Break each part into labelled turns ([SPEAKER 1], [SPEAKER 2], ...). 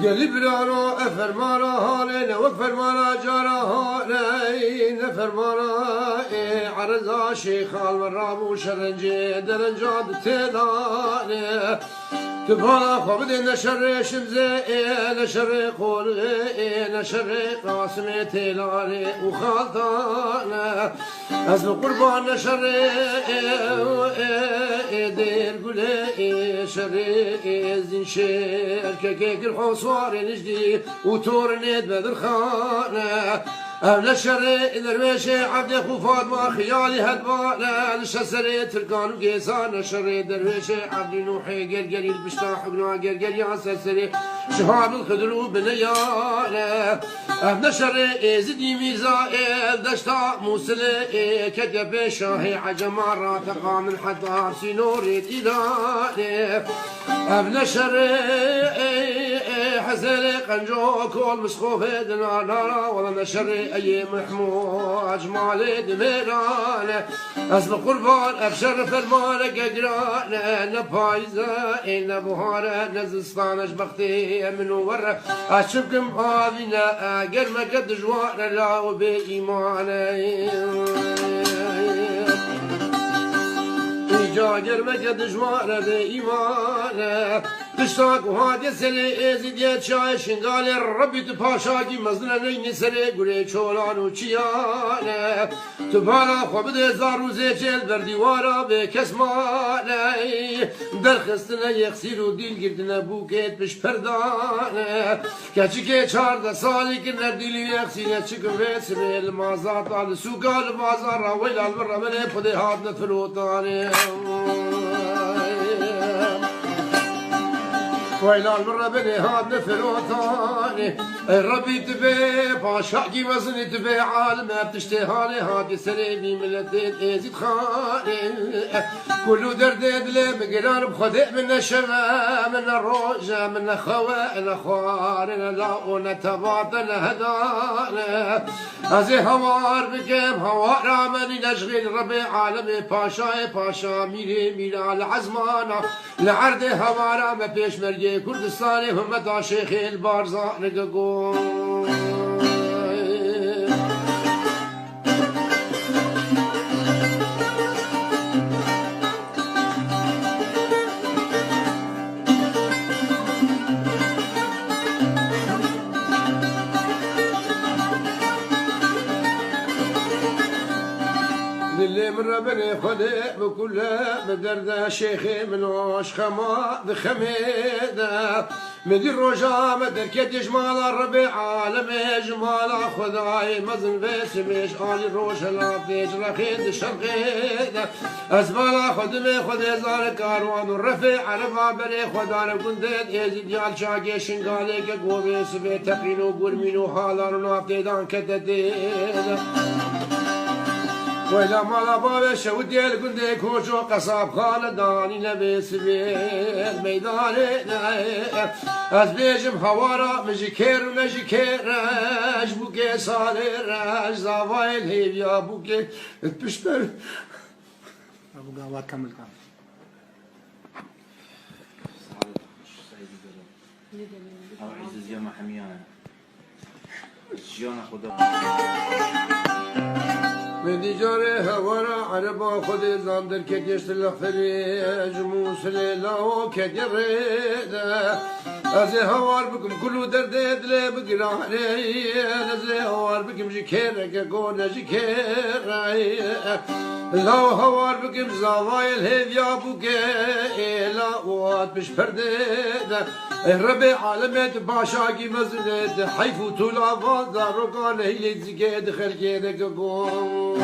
[SPEAKER 1] قلي برانا افرمانا هالي وفرمانا جارا هالي نفرمانا عرضا شيخ المرابو شرنجي درنجاد تلاني تبالا خبد نشر شمزي نشر قولي نشر قاسم تلاني وخالطانا از قربان نشر دير قولي شر زين شركك الحصوار نجدي وتور ند بدر خانه أهل الشر درويش عبد خفاض ما خيالي هدبانا الشسر تركان وقيسان الشر درويش عبد نوحي قرقري البشتا حقنا قرقري يا سرسري شهاب الخدر بنيانا أهل الشر زدي ميزائل دشتا موسل كتب شاهي عجمارات قام حتى سنوري إلاني أهل الشر حزل قنجو كل مسخوفة دنانا ولا نشر أي محمود جمال دميران أسم قربان أبشر في المال قدران نبايزة إن بهارة نزستان أجبختي من ورة أشبكم آذينا قرم قد جوان لا وبإيماني جاگر مگه دشواره به ایمانه دشتاق و هادی سلی ازیدیت شای شنگال ربی تو پاشاگی مزنه نینی سلی گره چولان و چیانه تو بالا خواب ده زاروزه چل بر دیوارا به کسمانه در خستنه یخسیر و دیل گردنه بوکت بش پردانه کچی که 14 سالی که نردیلی یخسینه چکم ویسره المازات آل سوگال بازار را ویل البر منه پده هاد نفلوتانه ويلال مرة بني هاد نفروتاني ربي تبي باشاكي وزني تبي عالمه بتشتهاني هادي سريبي ملتين ازيد خاني كله دردد لي بقرار بخدئ من الشماء من الروجة من خواء نخوار لا نتباطن هداني ازي هوار بكم هوار عمني نشغل ربي عالمي باشاي باشا ميري ميرا العزمانة لعرض هوارا ما بيش مرجي كردستاني هم دا شيخ البارزة نقو اللي من ربني خلق بكله بدرده شيخي من وش خما بخميده مدير رجا مدر كد جمال الربيع عالم جمال خداي مزن بسمش آل روش لا بيجرا خيد شرقيده أزبالا خدمي خد زار كاروان الرفيع عرفا بري خدانا كندد يزيد يال شاقي شنقالي كقوبي سبي تقرينو قرمينو حالار نافتيدان كتديده ولا مالا بابا شودي القندي كوشو قصاب خالداني لبس بيل ميداني از بيجم هوارا مجيكير ومجيكير راج بوكي صالي راج زاوايل هيبيا بوكي تبشتر
[SPEAKER 2] ابو قهوة كمل كمل
[SPEAKER 3] او عزيز يوم حميانا جيانا خدا
[SPEAKER 1] من دیجاره هوارا عربا خود زاندر که گشت لخفری جموس لیلاو که گرده از هوار بکم کلو درده دل بگرانه از هوار بکم جکره که گونه جکره لاو هوار بکم زاوای الهیویا بوکه لا وات بش پرده رب عالمت باشاگی مزنه حیفو طولا وازا رکان هیلی زگه دخل که گون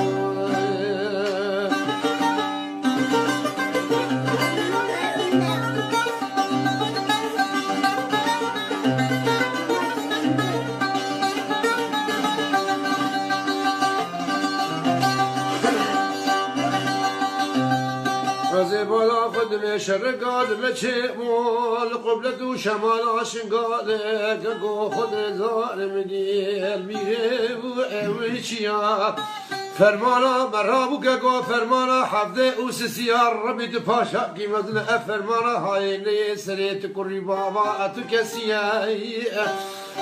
[SPEAKER 1] بالا خدمه شرقاد مچه مول قبلت و شمال آشنگاده که گو خود ظالم دیل میره و اوی چیا فرمانا مرابو كاكو فرمانا حفظه وسسيار ربي تباشا كي مزن فرمانا هاي ني سريت كوري بابا اتكسياي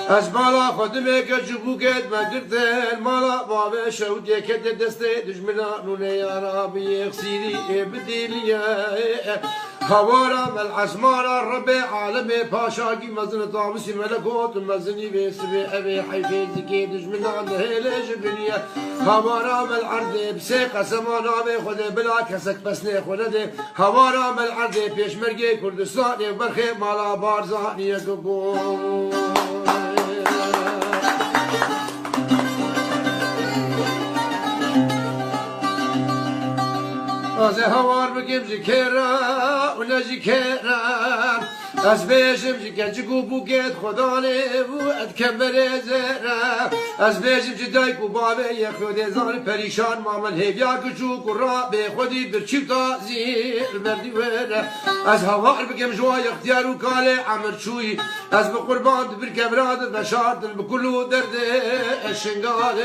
[SPEAKER 1] أجمالا خدمك جبوكت ما قلت المالا بابا شودي كد دستي دجمنا نوني يا ربي يغسيلي بديلي هوارا بالعزمارا ربي عالمي باشا كي مزن طامسي ملكوت مزني بيسبي أبي حيفي زكي دجمنا نهيل جبنية هوارا بالعرض بسيق سمانا بخد بلا كسك بسني خلدي هوارا بالعرض بيشمرقي كردستاني برخي مالا بارزاني يقبون از هوار بگیم جکرا و نجکرا از بیشم جکر جگو بوگت خدا لیو اد کمبر زرا از بیشم جدای کو بابه یک خود زار پریشان مامل هیبیا کچو کرا به خودی برچیب تا زیر بردی ورا از هوار بگیم جوای اختیار و کاله عمر چوی از بقربان بر کبراد بشارت بکلو درد شنگال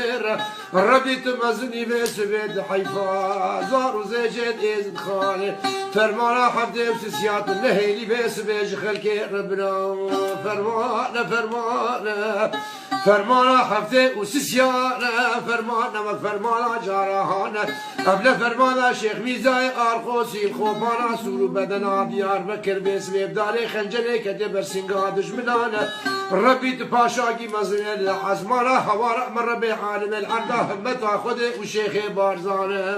[SPEAKER 1] ربی تمزنی به سوید حیفا زار و زجد ازد خاله فرمانا حفظه وسسيات النهيلي بس بيج خلقي ربنا فرمانا حفظه وسسيانا فرمانا جارهانا قبل فرمانا شيخ ميزاي ارخوسي الخوفانا سورو بدنا ديار بكر بس بيبدالي خنجري كدبر سنقا دجمنانا ربي تباشاقي مزن العزمانا حوارا من ربي عالم العرضة همتا خده وشيخي بارزانا